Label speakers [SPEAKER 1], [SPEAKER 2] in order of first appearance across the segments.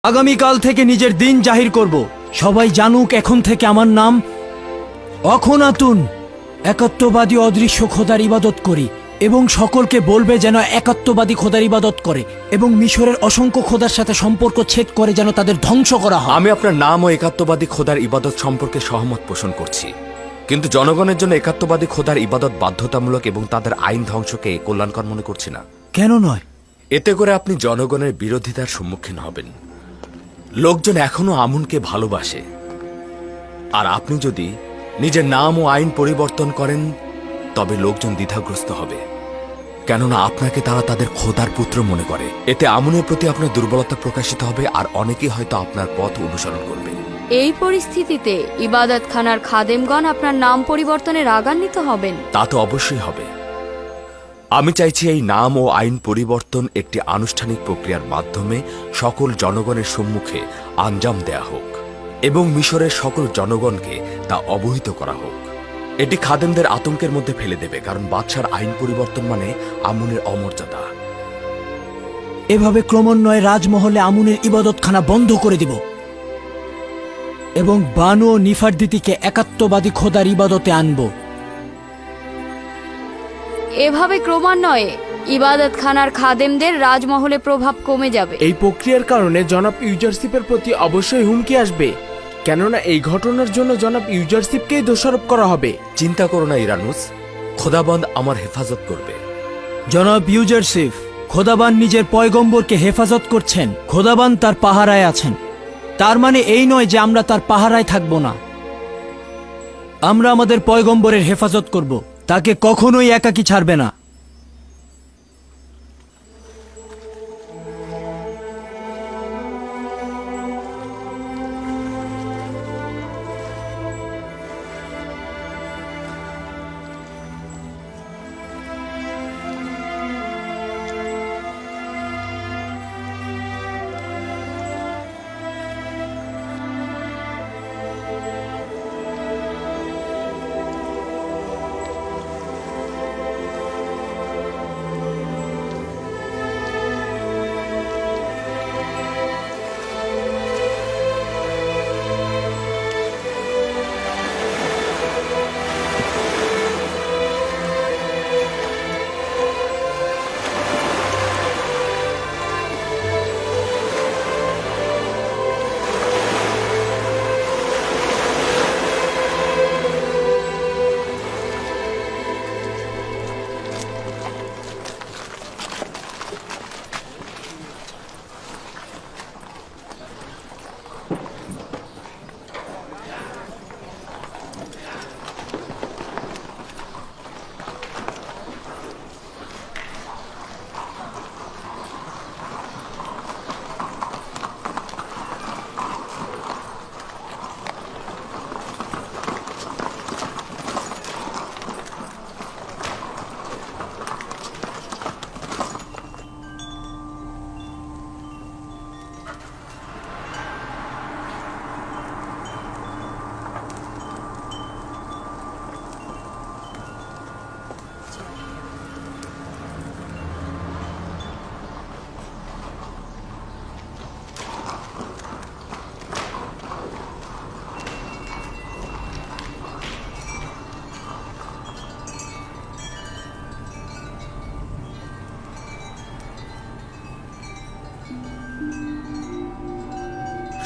[SPEAKER 1] আগামীকাল থেকে নিজের দিন জাহির করব। সবাই জানুক এখন থেকে আমার নাম অখনাতুন। একাত্মবাদী অদৃশ্য খোদার ইবাদত করি এবং সকলকে বলবে যেন একাত্মবাদী খোদার ইবাদত করে এবং মিশরের অসংখ্য খোদার সাথে সম্পর্ক ছেদ করে যেন তাদের ধ্বংস করা হয়।
[SPEAKER 2] আমি আপনার নাম ও একাত্মবাদী খোদার ইবাদত সম্পর্কে সহমত পোষণ করছি, কিন্তু জনগণের জন্য একাত্মবাদী খোদার ইবাদত বাধ্যতামূলক এবং তাদের আইন ধ্বংসকে কল্যাণকর মনে করছি না।
[SPEAKER 1] কেন নয়?
[SPEAKER 2] এতে করে আপনি জনগণের বিরোধিতার সম্মুখীন হবেন। লোকজন এখনো আমুনকে ভালোবাসে, আর আপনি যদি নিজের নাম ও আইন পরিবর্তন করেন তবে লোকজন দ্বিধাগ্রস্ত হবে, কেননা আপনাকে তারা তাদের খোদার পুত্র মনে করে। এতে আমুনের প্রতি আপনার দুর্বলতা প্রকাশিত হবে, আর অনেকেই হয়তো আপনার পথ অনুসরণ করবে।
[SPEAKER 3] এই পরিস্থিতিতে ইবাদতখানার খাদেমগণ আপনার নাম পরিবর্তনে রাগান্বিত হবেন।
[SPEAKER 2] তা তো অবশ্যই হবে। আমি চাইছি এই নাম ও আইন পরিবর্তন একটি আনুষ্ঠানিক প্রক্রিয়ার মাধ্যমে সকল জনগণের সম্মুখে আঞ্জাম দেয়া হোক এবং মিশরের সকল জনগণকে তা অবহিত করা হোক। এটি খাদেমদের আতঙ্কের মধ্যে ফেলে দেবে, কারণ বাদশার আইন পরিবর্তন মানে আমুনের অমর্যাদা।
[SPEAKER 1] এভাবে ক্রমান্বয়ে রাজমহলে আমুনের ইবাদতখানা বন্ধ করে দিব এবং বানু ও নিফারদিতিকে একাত্মবাদী খোদার ইবাদতে আনব।
[SPEAKER 3] এভাবে ক্রমান্বয়ে ইবাদতখানার খাদেমদের রাজমহলে প্রভাব কমে যাবে।
[SPEAKER 4] এই প্রক্রিয়ার কারণে জনাব ইউজারশিপের প্রতি অবশ্যই হুমকি আসবে, কেননা এই ঘটনার জন্য জনাব ইউজারশিপকেই দোষারোপ করা হবে।
[SPEAKER 2] চিন্তা করো না ইরানুস, খোদাবন্দ আমার হেফাজত করবে।
[SPEAKER 1] জনাব ইউজারশিপ, খোদাবান নিজের পয়গম্বরকে হেফাজত করছেন, খোদাবান তার পাহারায় আছেন। তার মানে এই নয় যে আমরা তার পাহারায় থাকব না। আমরা আমাদের পয়গম্বরের হেফাজত করব, তাকে কখনোই একাকী ছাড়বে না।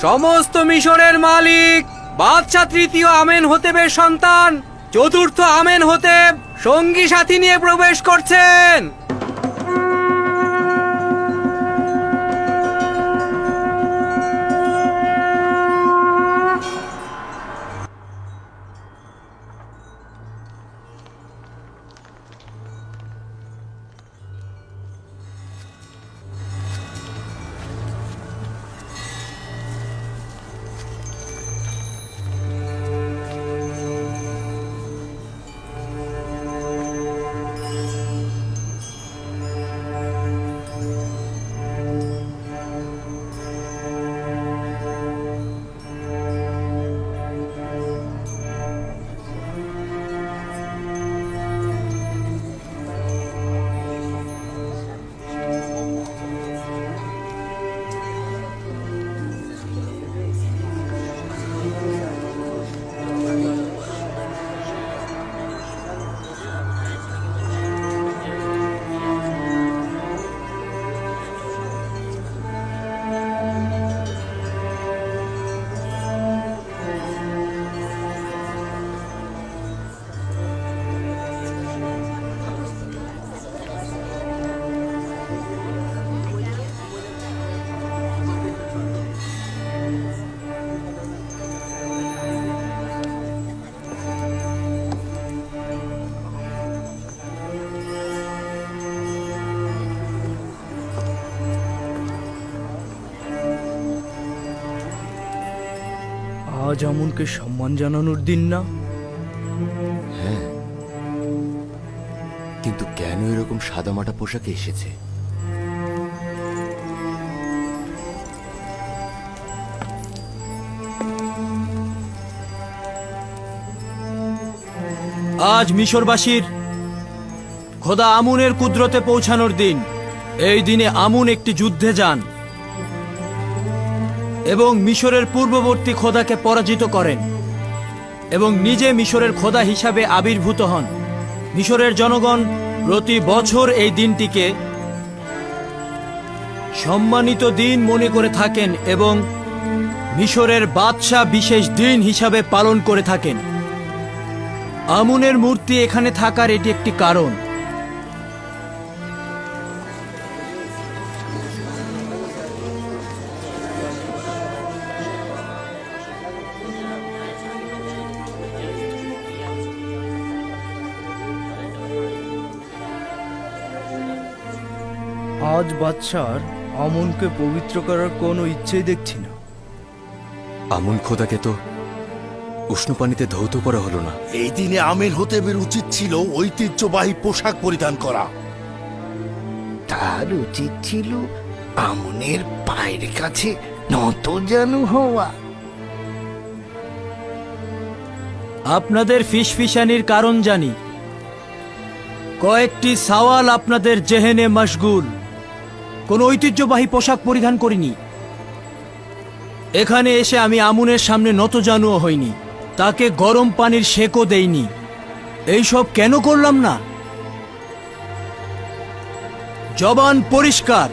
[SPEAKER 5] সমস্ত মিশরের মালিক বাদশা তৃতীয় আমেনহোতেবের সন্তান চতুর্থ আমেনহোতেব সঙ্গী সাথী নিয়ে প্রবেশ করছেন।
[SPEAKER 6] আজ আমনকে সম্মান জানানোর দিন না?
[SPEAKER 7] হ্যাঁ, কিন্তু কেন এরকম সাদামাটা পোশাকে এসেছে?
[SPEAKER 1] আজ মিশরবাসীর খোদা আমুনের কুদরতে পৌঁছানোর দিন। এই দিনে আমুন একটি যুদ্ধে যান এবং মিশরের পূর্ববর্তী খোদাকে পরাজিত করেন এবং নিজে মিশরের খোদা হিসাবে আবির্ভূত হন। মিশরের জনগণ প্রতি বছর এই দিনটিকে সম্মানিত দিন মনে করে থাকেন এবং মিশরের বাদশাহ বিশেষ দিন হিসাবে পালন করে থাকেন। আমুনের মূর্তি এখানে থাকার এটি একটি কারণ।
[SPEAKER 6] আজ বাদশার আমনকে পবিত্র করার কোনো ইচ্ছেই দেখছি না।
[SPEAKER 7] আমন খোদাকে তো উষ্ণ পানিতে ধৌত করা হলো না।
[SPEAKER 8] এই দিনে আমেন হতেবের উচিত ছিল ঐতিহ্যবাহী পোশাক পরিধান করা।
[SPEAKER 9] তার উচিত ছিল আমনের পায়ের কাছে নতজানু হওয়া।
[SPEAKER 1] আপনাদের ফিসফিসানির কারণ জানি। কয়েকটি সওয়াল আপনাদের জেহেনে মশগুল। কোন ঐতিহ্যবাহী পোশাক পরিধান করিনি। এখানে এসে আমি আমুনের সামনে নতজানুও হইনি, তাকে গরম পানির সেকও দেইনি। এইসব কেন করলাম না? জবান পরিষ্কার।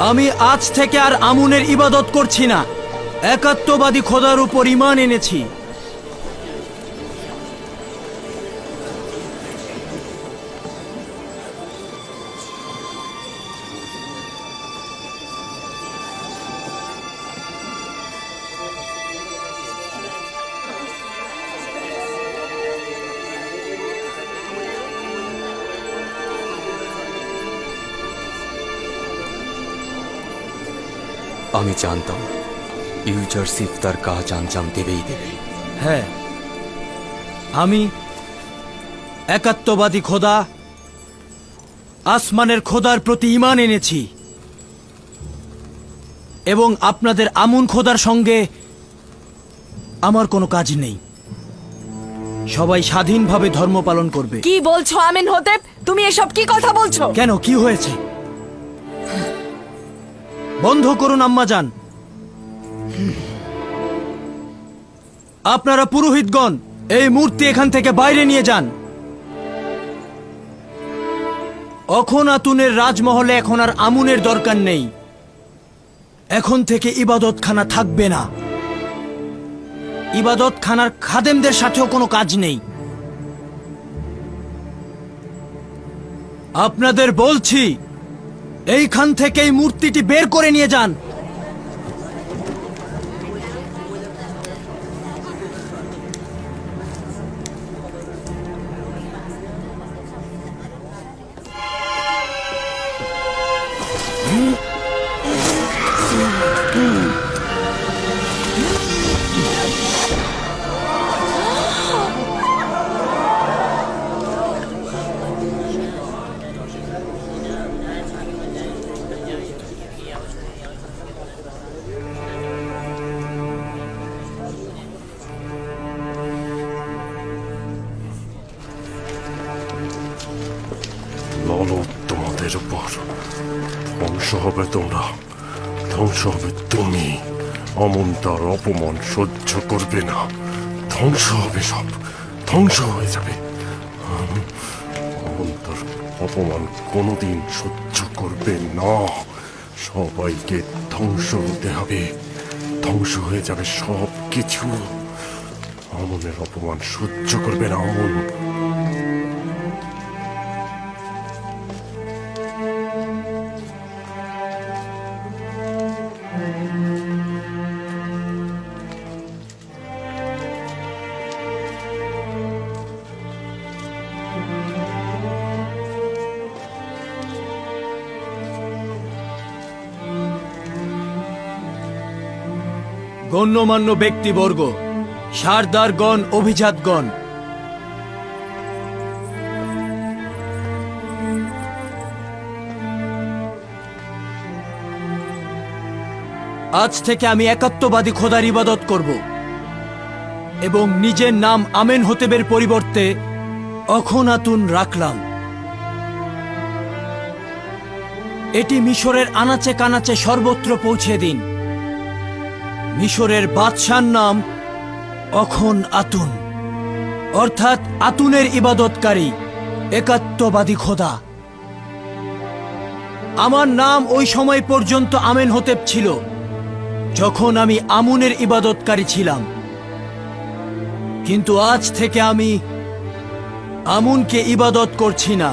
[SPEAKER 1] আমি আজ থেকে আর আমুনের ইবাদত করছি না। একাত্মবাদী খোদার উপর ঈমান এনেছি।
[SPEAKER 7] আমি জানতাম ইউজারশিপ তার কাজ আঞ্জাম দেবেই দেবে।
[SPEAKER 1] হ্যাঁ, আমি একাত্মবাদী খোদা আসমানের খোদার প্রতি ঈমান এনেছি এবং আপনাদের আমুন খোদার সঙ্গে আমার কোনো কাজ নেই। সবাই স্বাধীনভাবে ধর্ম পালন করবে।
[SPEAKER 10] কি বলছো আমিন হতেব? তুমি এসব কি কথা বলছো?
[SPEAKER 1] কেন, কি হয়েছে? বন্ধ করুন আম্মাজান। আপনারা পুরোহিতগণ এই মূর্তি এখান থেকে বাইরে নিয়ে যান। অখনাতুনের রাজমহলে এখন আর আমুনের দরকার নেই। এখন থেকে ইবাদতখানা থাকবে না। ইবাদতখানার খাদেমদের সাথেও কোনো কাজ নেই। আপনাদের বলছি, এইখান থেকে এই মূর্তিটি বের করে নিয়ে যান।
[SPEAKER 8] লানত তোমাদের উপর। ধ্বংস হবে তোমরা, ধ্বংস হবে তুমি। অমন তার অপমান সহ্য করবে না। ধ্বংস হবে সব, ধ্বংস হয়ে যাবে। অমন তার অপমান কোনোদিন সহ্য করবে না। সবাইকে ধ্বংস হতে হবে, ধ্বংস হয়ে যাবে সব কিছু। অমনের অপমান সহ্য করবে না অমন।
[SPEAKER 1] গণ্যমান্য ব্যক্তিবর্গ, সারদারগণ, অভিজাতগণ, আজ থেকে আমি একাত্মবাদী খোদার ইবাদত করব এবং নিজের নাম আমেনহোতেবের পরিবর্তে অখনাতুন রাখলাম। এটি মিশরের আনাচে কানাচে সর্বত্র পৌঁছে দিন। মিশরের বাদশার নাম অখন আতুন, অর্থাৎ আতুনের ইবাদতকারী, একাত্মবাদী খোদা। আমার নাম ওই সময় পর্যন্ত আমেনহোতেব ছিল যখন আমি আমুনের ইবাদতকারী ছিলাম, কিন্তু আজ থেকে আমি আমুনকে ইবাদত করছি না।